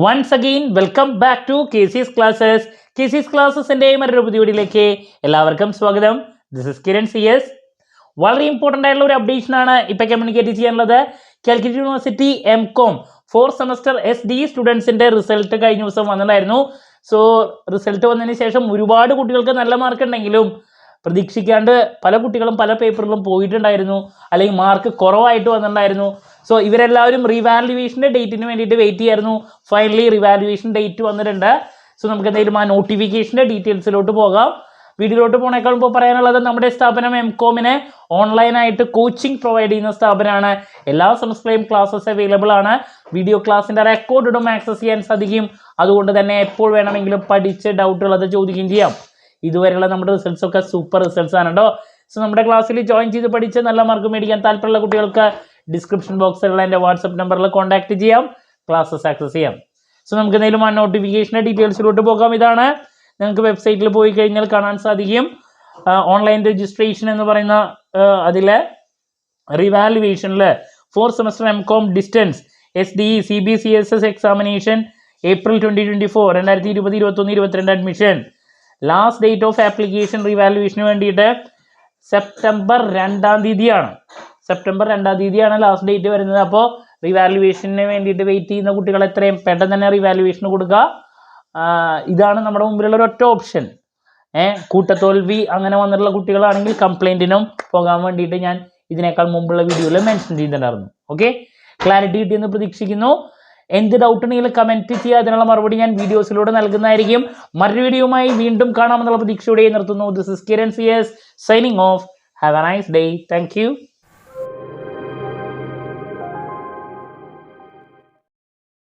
Once again welcome back to KC's classes. KC's ക്ലാസ്സസിൻ്റെ മറ്റൊരു പുതിയ വീഡിയോയിലേക്ക് എല്ലാവർക്കും സ്വാഗതം. This is Kiran CS. വളരെ ഇമ്പോർട്ടൻ്റ് ആയിട്ടുള്ള ഒരു അപ്ഡേഷനാണ് ഇപ്പോൾ കമ്മ്യൂണിക്കേറ്റ് ചെയ്യാനുള്ളത്. Calicut university MCOM 4th semester SD സ്റ്റുഡൻസിൻ്റെ റിസൾട്ട് കഴിഞ്ഞ ദിവസം വന്നിട്ടുണ്ടായിരുന്നു. സോ റിസൾട്ട് വന്നതിന് ശേഷം ഒരുപാട് കുട്ടികൾക്ക് നല്ല മാർക്ക് ഉണ്ടെങ്കിലും പ്രതീക്ഷിക്കാണ്ട് പല കുട്ടികളും പല പേപ്പറിലും പോയിട്ടുണ്ടായിരുന്നു, അല്ലെങ്കിൽ മാർക്ക് കുറവായിട്ട് വന്നിട്ടുണ്ടായിരുന്നു. സോ ഇവരെല്ലാവരും റീവാലുവേഷൻ്റെ ഡേറ്റിന് വേണ്ടിയിട്ട് വെയിറ്റ് ചെയ്യായിരുന്നു. ഫൈനലി റിവാലുവേഷൻ ഡേറ്റ് വന്നിട്ടുണ്ട്. സോ നമുക്ക് എന്തെങ്കിലും ആ നോട്ടിഫിക്കേഷൻ്റെ ഡീറ്റെയിൽസിലോട്ട് പോകാം. വീഡിയോയിലോട്ട് പോണേക്കാൾ മുമ്പ് പറയാനുള്ളത്, നമ്മുടെ സ്ഥാപനം MCOMന് ഓൺലൈനായിട്ട് കോച്ചിങ് പ്രൊവൈഡ് ചെയ്യുന്ന സ്ഥാപനമാണ്. എല്ലാ സെമസ്റ്ററിലെയും ക്ലാസ്സസ് അവൈലബിൾ ആണ്. വീഡിയോ ക്ലാസ്സിൻ്റെ റെക്കോർഡും ആക്സസ് ചെയ്യാൻ സാധിക്കും. അതുകൊണ്ട് തന്നെ എപ്പോൾ വേണമെങ്കിലും പഠിച്ച് ഡൗട്ടുകളത് ചോദിക്കുകയും ചെയ്യാം. ഇതുവരെയുള്ള നമ്മുടെ റിസൾട്ട്സ് ഒക്കെ സൂപ്പർ റിസൾട്ട്സ് ആണ് കേട്ടോ. സോ നമ്മുടെ ക്ലാസ്സിൽ ജോയിൻ ചെയ്ത് പഠിച്ച് നല്ല മാർക്ക് മേടിക്കാൻ താല്പര്യമുള്ള കുട്ടികൾക്ക് ഡിസ്ക്രിപ്ഷൻ ബോക്സിലുള്ള എൻ്റെ വാട്സപ്പ് നമ്പറിൽ കോൺടാക്ട് ചെയ്യാം, ക്ലാസ്സസ് ആക്സസ് ചെയ്യാം. സോ നമുക്ക് എന്തെങ്കിലും ആ നോട്ടിഫിക്കേഷൻ്റെ ഡീറ്റെയിൽസിലോട്ട് പോകാം. ഇതാണ് നിങ്ങൾക്ക് വെബ്സൈറ്റിൽ പോയി കഴിഞ്ഞാൽ കാണാൻ സാധിക്കും. ഓൺലൈൻ രജിസ്ട്രേഷൻ എന്ന് പറയുന്ന അതിൽ റിവാലുവേഷനിൽ 4th semester MCOM distance SDE CBCSS examination April 2024 2020-21-22 അഡ്മിഷൻ. ലാസ്റ്റ് ഡേറ്റ് ഓഫ് ആപ്ലിക്കേഷൻ റിവാലുവേഷന് വേണ്ടിയിട്ട് സെപ്റ്റംബർ 2-ാം തീയതിയാണ്. സെപ്റ്റംബർ 2-ാം തീയതിയാണ് ലാസ്റ്റ് ഡേറ്റ് വരുന്നത്. അപ്പോൾ റിവാലുവേഷന് വേണ്ടിയിട്ട് വെയിറ്റ് ചെയ്യുന്ന കുട്ടികൾ എത്രയും പെട്ടെന്ന് തന്നെ റിവാലുവേഷന് കൊടുക്കുക. ഇതാണ് നമ്മുടെ മുമ്പിലുള്ള ഒരു ഒറ്റ ഓപ്ഷൻ. കൂട്ടത്തോൽവി അങ്ങനെ വന്നിട്ടുള്ള കുട്ടികളാണെങ്കിൽ കംപ്ലൈൻറ്റിനും പോകാൻ വേണ്ടിയിട്ട് ഞാൻ ഇതിനേക്കാൾ മുമ്പുള്ള വീഡിയോയിൽ മെൻഷൻ ചെയ്തിട്ടുണ്ടായിരുന്നു. ഓക്കെ, ക്ലാരിറ്റി കിട്ടിയെന്ന് പ്രതീക്ഷിക്കുന്നു. എന്ത് ഡൗട്ട് ഉണ്ടെങ്കിലും കമൻറ്റ് ചെയ്യുക, അതിനുള്ള മറുപടി ഞാൻ വീഡിയോസിലൂടെ നൽകുന്നതായിരിക്കും. മറ്റൊരു വീഡിയോയുമായി വീണ്ടും കാണാമെന്നുള്ള പ്രതീക്ഷയോടെ നിർത്തുന്നു. This is Kiran CS signing off. Have a nice day. Thank U.